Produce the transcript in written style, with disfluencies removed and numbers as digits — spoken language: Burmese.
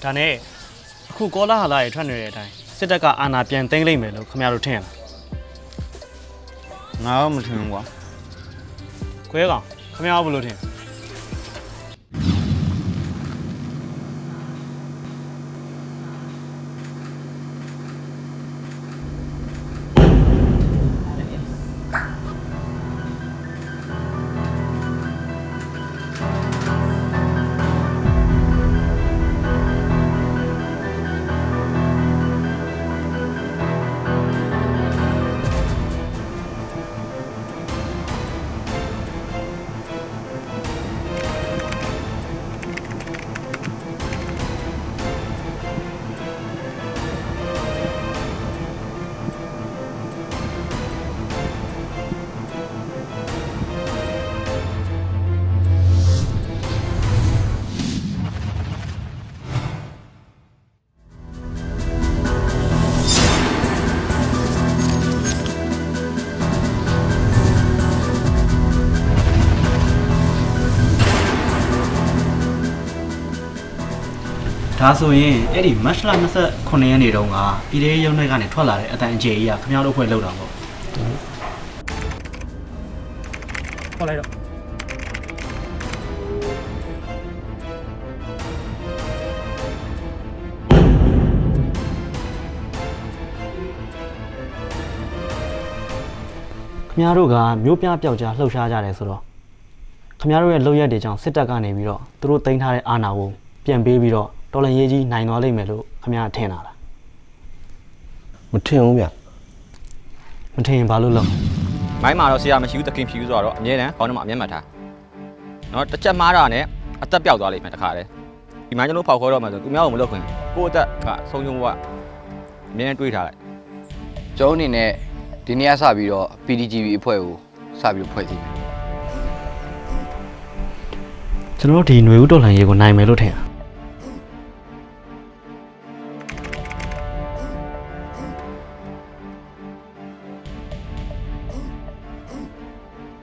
ဒါနဲ့အခုကောလာဟာလာရဲ့ထွက်နေတဲ့အတိုင်းစစ်တပ်ကအာဏာပြန်သိမ်းလိုက်မယ်လို့ခင်ဗျားတို့ထင်ရလား ငါတော့မထင်ဘူးကွာ ခွဲကောင်ခင်ဗျားဘယ်လိုထင် ဒါဆိုရင်အဲ့ဒီမတ်လ29ရက်နေ့တုန်းကပြည်ထောင်ရုံးတွေကနေထွက်လာတဲ့အတန်အကျယ်ကြီးကခင်ဗျားတို့အဖွဲ့လောက်တာပေါ့ခေါ်လိုက်တော့ခင်ဗျားတို့ကမျိုးပြပျောက်ကြားလှုပ်ရှားကြတယ်ဆိုတော့ခင်ဗျားတို့ရဲ့လုပ်ရက်တွေကြောင့်စစ်တပ်ကနေပြီးတော့သူတို့တင်ထားတဲ့အာဏာကိုပြန်ပေးပြီးတော့တော်လန်ရေးကြီးနိုင်သွားလိမ့်မယ်လို့ခင်ဗျားထင်တာလား မထင်ဘူးဗျ မထင်ရင်ဘာလို့လုပ် မိုင်းမှာတော့ဆရာမရှိဘူးတခင်ဖြူဆိုတော့အမြဲတမ်းခေါင်းထဲမှာအမျက်မှတ်ထားနော်တစ်ချက်မှားတာနဲ့အသက်ပြောက်သွားလိမ့်မယ်တခါတည်းဒီမိုင်းကျွန်တော်ဖောက်ခွဲတော့မှဆိုသူများကိုမလုပ်ခွင့်ကိုယ့်အသက်ကဆုံးရှုံးဖို့ကအမြဲတမ်းတွေးထားလိုက် ကျွန်တော်အနေနဲ့ဒီနေ့ကစပြီးတော့ PDGB အဖွဲ့ကိုစပြီးတော့ဖွဲ့စည်းမယ် ကျွန်တော်တို့ဒီຫນွေဦးတော်လှန်ရေးကိုနိုင်မယ်လို့ထင်တာ